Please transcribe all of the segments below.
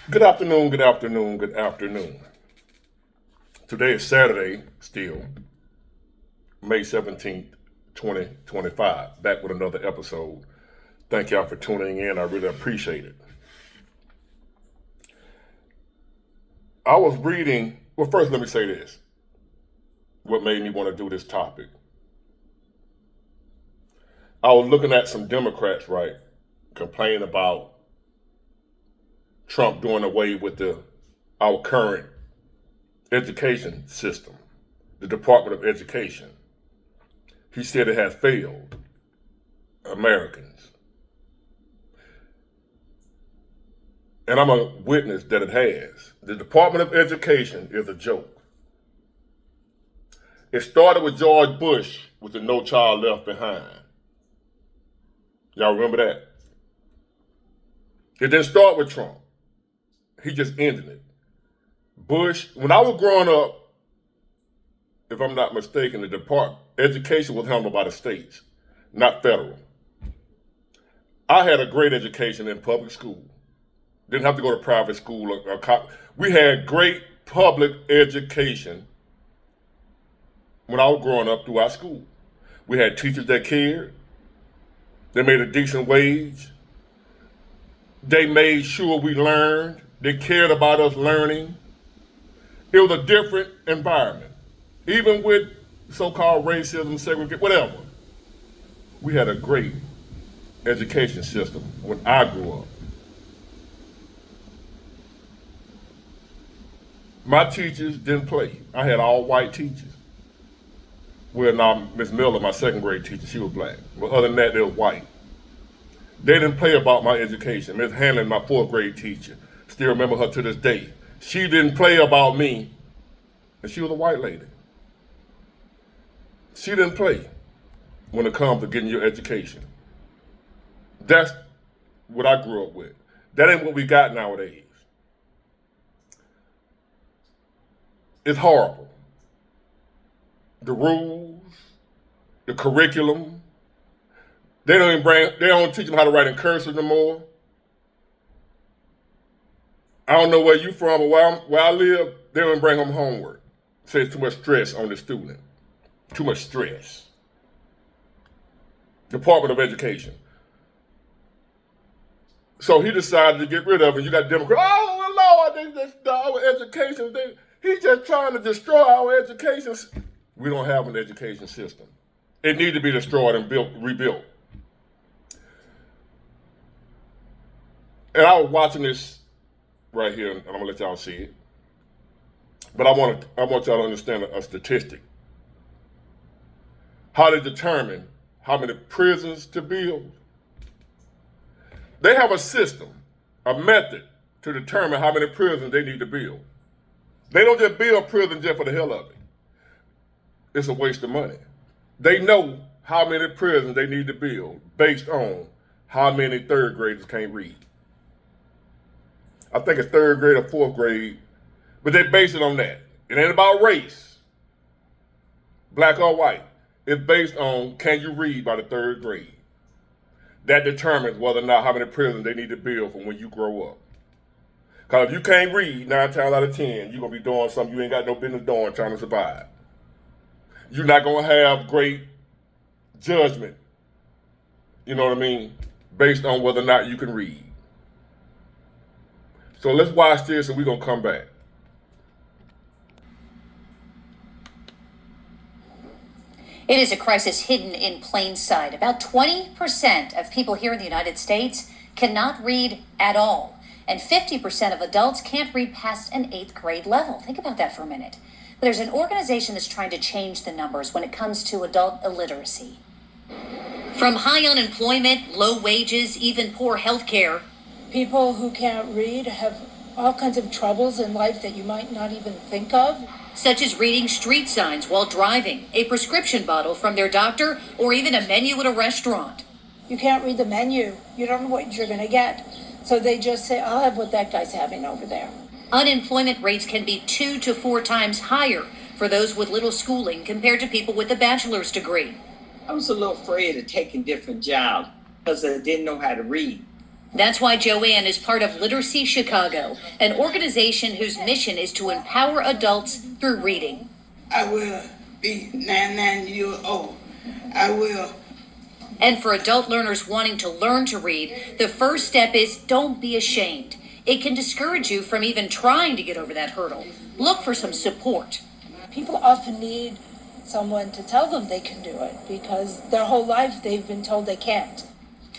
Good afternoon, good afternoon, good afternoon. Today is Saturday, still, May 17th, 2025. Back with another episode. Thank y'all for tuning in. I really appreciate it. I was reading, well, first let me say this. What made me want to do this topic? I was looking at some Democrats, right, complaining about Trump doing away with our current education system, the Department of Education. He said it has failed Americans. And I'm a witness that it has. The Department of Education is a joke. It started with George Bush with the No Child Left Behind. Y'all remember that? It didn't start with Trump. He just ended it. Bush, when I was growing up, if I'm not mistaken, the Department education was handled by the states, not federal. I had a great education in public school. Didn't have to go to private school or college. We had great public education when I was growing up through our school. We had teachers that cared. They made a decent wage. They made sure we learned. They cared about us learning. It was a different environment. Even with so-called racism, segregation, whatever. We had a great education system when I grew up. My teachers didn't play. I had all white teachers. Well, now Miss Miller, my second grade teacher, she was black. But other than that, they were white. They didn't play about my education. Miss Hanlon, my fourth grade teacher, still remember her to this day. She didn't play about me, and she was a white lady. She didn't play when it comes to getting your education. That's what I grew up with. That ain't what we got nowadays. It's horrible. The rules, the curriculum. They don't teach them how to write in cursive no more. I don't know where you from, but where I live, they don't bring home homework. Say it's too much stress on the student. Too much stress. Department of Education. So he decided to get rid of it. You got Democrats, oh Lord, our education. He's just trying to destroy our education. We don't have an education system. It needs to be destroyed and rebuilt. And I was watching this right here, and I'm gonna let y'all see it. But I want y'all to understand a statistic. How to determine how many prisons to build. They have a system, a method to determine how many prisons they need to build. They don't just build prisons just for the hell of it. It's a waste of money. They know how many prisons they need to build based on how many third graders can't read. I think it's third grade or fourth grade, but they base it on that. It ain't about race, black or white. It's based on can you read by the third grade. That determines whether or not how many prisons they need to build for when you grow up. Because if you can't read 9 times out of 10, you're going to be doing something you ain't got no business doing trying to survive. You're not going to have great judgment, you know what I mean, based on whether or not you can read. So let's watch this and we're going to come back. It is a crisis hidden in plain sight. About 20% of people here in the United States cannot read at all. And 50% of adults can't read past an 8th grade level. Think about that for a minute. But there's an organization that's trying to change the numbers when it comes to adult illiteracy. From high unemployment, low wages, even poor health care. People who can't read have all kinds of troubles in life that you might not even think of. Such as reading street signs while driving, a prescription bottle from their doctor, or even a menu at a restaurant. You can't read the menu. You don't know what you're going to get. So they just say, I'll have what that guy's having over there. Unemployment rates can be 2 to 4 times higher for those with little schooling compared to people with a bachelor's degree. I was a little afraid of taking different jobs because I didn't know how to read. That's why Joanne is part of Literacy Chicago, an organization whose mission is to empower adults through reading. I will be 99 years old. I will. And for adult learners wanting to learn to read, the first step is don't be ashamed. It can discourage you from even trying to get over that hurdle. Look for some support. People often need someone to tell them they can do it because their whole life they've been told they can't.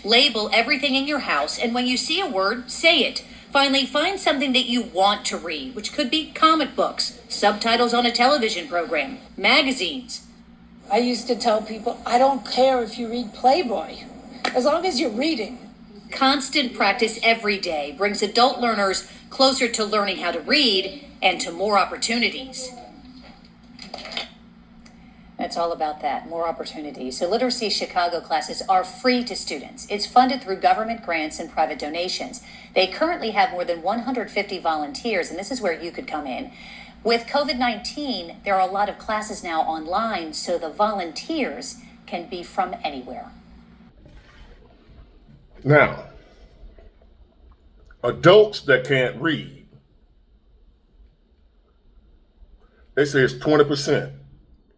Label everything in your house, and when you see a word, say it. Finally, find something that you want to read, which could be comic books, subtitles on a television program, magazines. I used to tell people, I don't care if you read Playboy, as long as you're reading. Constant practice every day brings adult learners closer to learning how to read and to more opportunities. It's all about that, more opportunities. So Literacy Chicago classes are free to students. It's funded through government grants and private donations. They currently have more than 150 volunteers, and this is where you could come in. With COVID-19, there are a lot of classes now online, so the volunteers can be from anywhere. Now, adults that can't read, they say it's 20%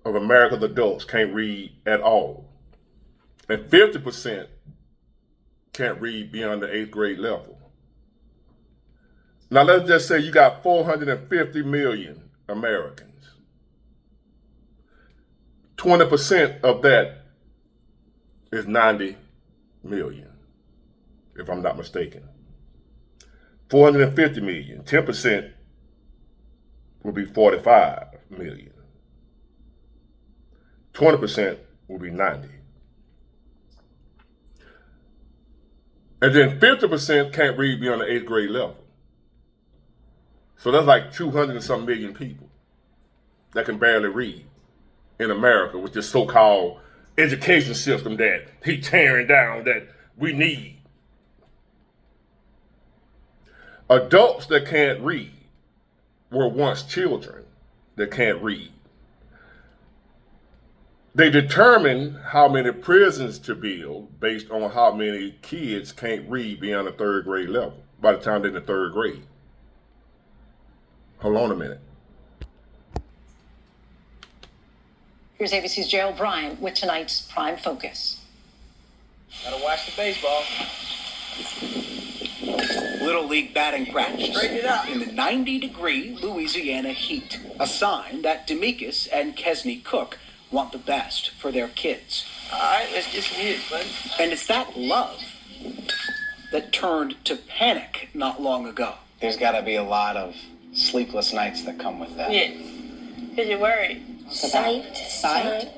of America's adults can't read at all. And 50% can't read beyond the 8th grade level. Now let's just say you got 450 million Americans. 20% of that is 90 million, if I'm not mistaken. 450 million, 10% will be 45 million. 20% will be 90. And then 50% can't read beyond the 8th grade level. So that's like 200 and some million people that can barely read in America with this so-called education system that he's tearing down that we need. Adults that can't read were once children that can't read. They determine how many prisons to build based on how many kids can't read beyond the 3rd grade level by the time they're in the 3rd grade. Hold on a minute. Here's ABC's Gerald Bryant with tonight's Prime Focus. Gotta watch the baseball. Little League batting practice Straighten it out. in the 90-degree Louisiana heat. A sign that Demekus and Kesney Cook want the best for their kids. All right, let's get some hits, buddy. And it's that love that turned to panic not long ago. There's got to be a lot of sleepless nights that come with that. Yeah, because you're worried. Sight,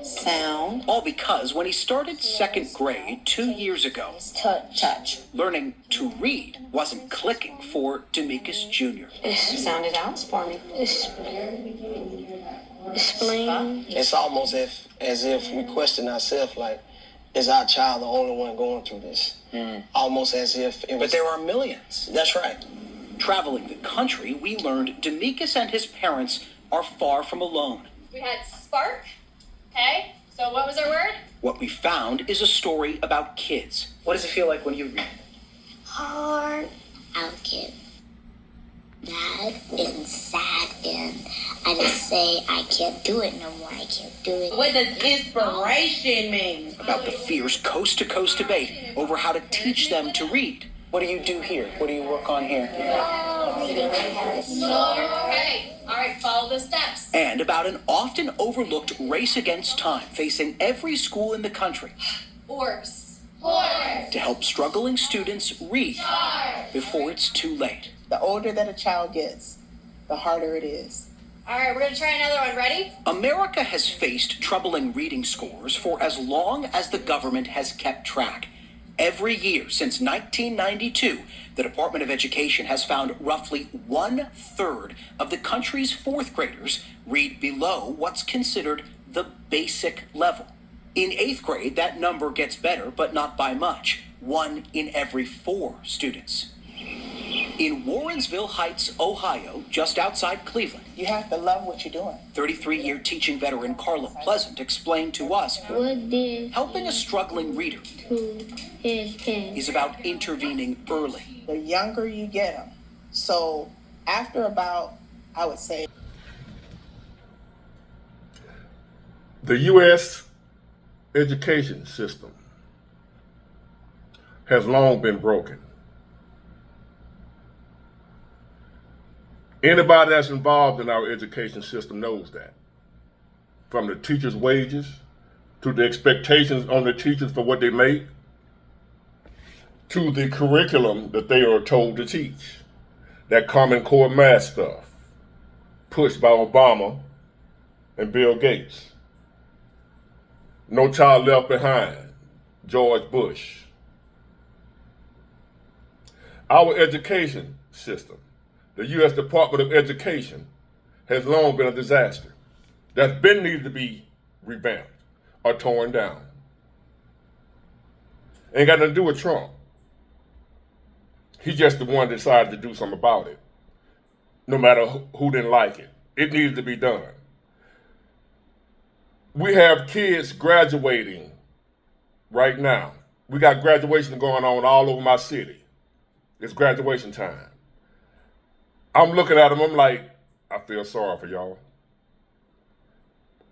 sound, All because when he started 2nd grade 2 years ago, touch. learning to read wasn't clicking for Demekus Jr. Sound it out for me. Explain. It's almost as if we question ourselves, like, is our child the only one going through this? Almost as if it was. But there are millions. That's right. Traveling the country, we learned Demekus and his parents are far from alone. We had spark. Okay, so what was our word? What we found is a story about kids. What does it feel like when you read? Hard. I'll get mad and sad and I just say I can't do it no more. I can't do it. What does inspiration mean? About the fierce coast-to-coast debate over how to teach them to read. What do you do here? What do you work on here? Okay, all right, follow the steps. And about an often overlooked race against time facing every school in the country Horse. to help struggling students read before it's too late. The older that a child gets, the harder it is. All right, we're gonna try another one. Ready? America has faced troubling reading scores for as long as the government has kept track. Every year since 1992, the Department of Education has found roughly 1/3 of the country's 4th graders read below what's considered the basic level. In 8th grade, that number gets better, but not by much. 1 in every 4 students. In Warrensville Heights, Ohio, just outside Cleveland, You have to love what you're doing. 33-year teaching veteran Carla Pleasant explained to us What did helping a struggling reader to his pen? is about intervening early. The younger you get them. So after about, I would say, The U.S. education system has long been broken. Anybody that's involved in our education system knows that. From the teachers' wages to the expectations on the teachers for what they make, to the curriculum that they are told to teach. That Common Core math stuff pushed by Obama and Bill Gates. No Child Left Behind, George Bush. Our education system, the U.S. Department of Education, has long been a disaster that's been needed to be revamped or torn down. Ain't got nothing to do with Trump. He's just the one that decided to do something about it, no matter who didn't like it. It needed to be done. We have kids graduating right now. We got graduation going on all over my city. It's graduation time. I'm looking at them, I'm like, I feel sorry for y'all.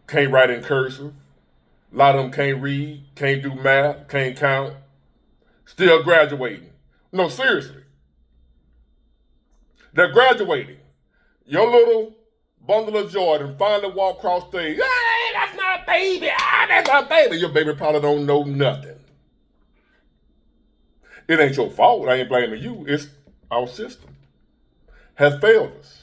Can't write in cursive. A lot of them can't read, can't do math, can't count. Still graduating. No, seriously. They're graduating. Your little bundle of Jordan finally walk across stage. Hey, that's my baby. That's my baby. Your baby probably don't know nothing. It ain't your fault. I ain't blaming you. It's our system has failed us.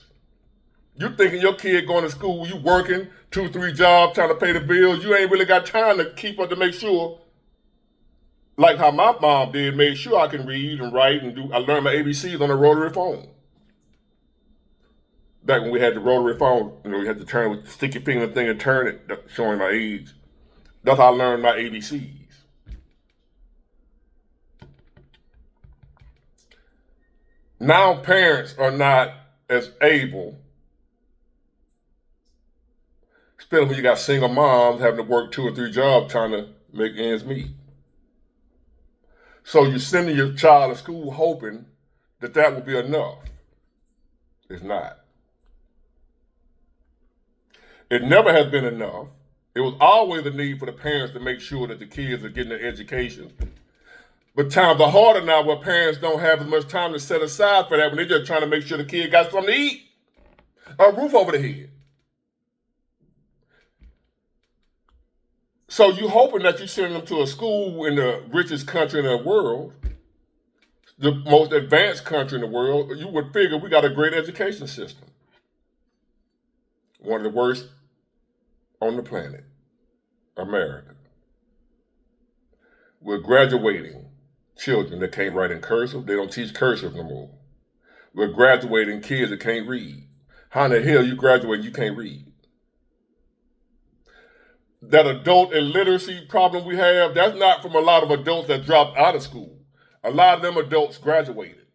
You thinking your kid going to school, you working 2-3 jobs trying to pay the bills. You ain't really got time to keep up to make sure, like how my mom did, made sure I can read and write and do. I learned my ABCs on a rotary phone. Back when we had the rotary phone, we had to turn with the sticky finger thing and turn it, showing my age. That's how I learned my ABCs. Now parents are not as able, especially when you got single moms having to work 2 or 3 jobs trying to make ends meet. So you're sending your child to school hoping that that will be enough. It's not. It never has been enough. It was always a need for the parents to make sure that the kids are getting their education. But times are harder now where parents don't have as much time to set aside for that when they're just trying to make sure the kid got something to eat, a roof over the head. So you hoping that you send them to a school in the richest country in the world, the most advanced country in the world. You would figure we got a great education system. One of the worst on the planet, America. We're graduating children that can't write in cursive. They don't teach cursive no more. We're graduating kids that can't read. How in the hell you graduate, you can't read? That adult illiteracy problem we have, that's not from a lot of adults that dropped out of school. A lot of them adults graduated.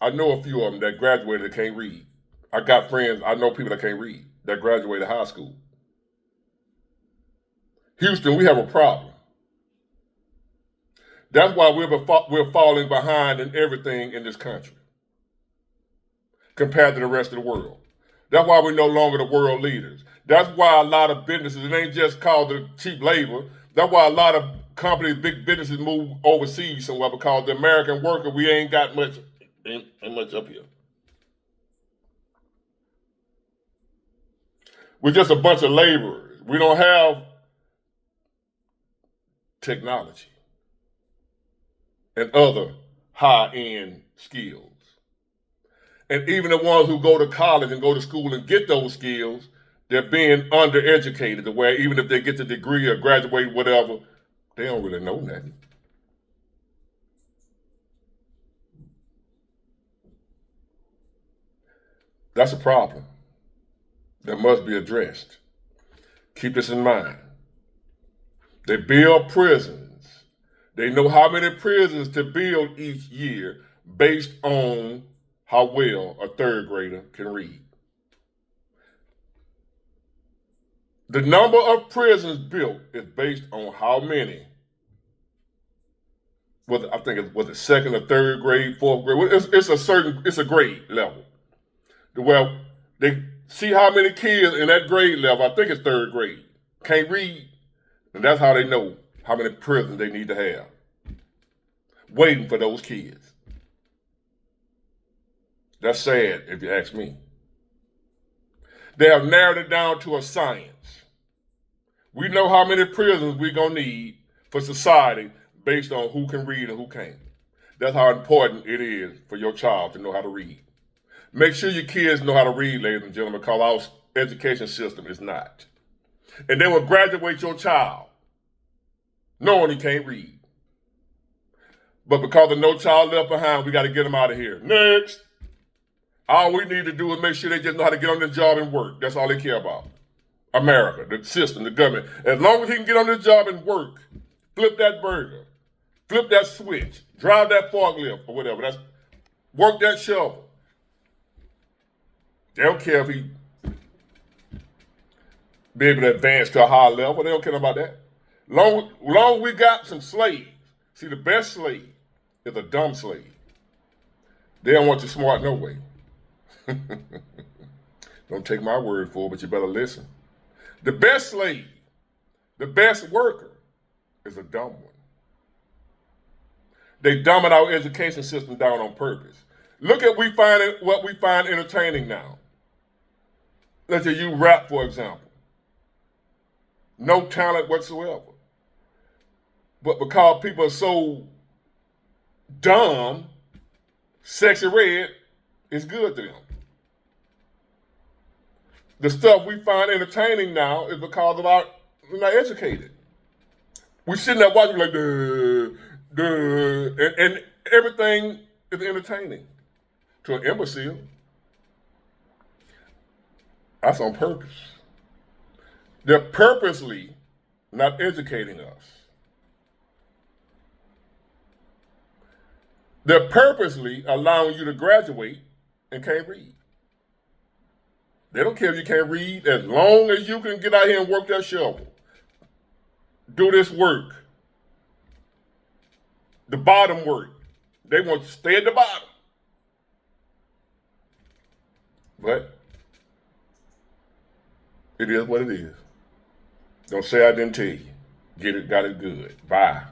I know a few of them that graduated that can't read. I got friends, I know people that can't read, that graduated high school. Houston, we have a problem. That's why we're falling behind in everything in this country compared to the rest of the world. That's why we're no longer the world leaders. That's why a lot of businesses, it ain't just called the cheap labor. That's why a lot of companies, big businesses move overseas somewhere because the American worker, we ain't got much, ain't much up here. We're just a bunch of laborers. We don't have technology and other high-end skills. And even the ones who go to college and go to school and get those skills, they're being undereducated to where even if they get the degree or graduate, whatever, they don't really know nothing. That's a problem that must be addressed. Keep this in mind. They build prisons. They know how many prisons to build each year based on how well a third grader can read. The number of prisons built is based on how many, I think it was the second or third grade, fourth grade. It's a grade level. Well, they see how many kids in that grade level, I think it's third grade, can't read, and that's how they know how many prisons they need to have, waiting for those kids. That's sad, if you ask me. They have narrowed it down to a science. We know how many prisons we're going to need for society based on who can read and who can't. That's how important it is for your child to know how to read. Make sure your kids know how to read, ladies and gentlemen, because our education system is not. And they will graduate your child knowing he can't read. But because of No Child Left Behind, we got to get them out of here. Next. All we need to do is make sure they just know how to get on their job and work. That's all they care about. America, the system, the government. As long as he can get on this job and work, flip that burger, flip that switch, drive that forklift or whatever, work that shovel. They don't care if he be able to advance to a higher level. They don't care about that. Long we got some slaves. See, the best slave is a dumb slave. They don't want you smart no way. Don't take my word for it, but you better listen. The best slave, the best worker is a dumb one. They dumbing our education system down on purpose. Look at what we find entertaining now. Let's say you rap, for example. No talent whatsoever. But because people are so dumb, Sexy Red is good to them. The stuff we find entertaining now is because of we're not educated. We're sitting there watching like, and everything is entertaining to an imbecile. That's on purpose. They're purposely not educating us. They're purposely allowing you to graduate and can't read. They don't care if you can't read as long as you can get out here and work that shovel. Do this work. The bottom work. They want you to stay at the bottom. But it is what it is. Don't say I didn't tell you. Get it, got it good. Bye.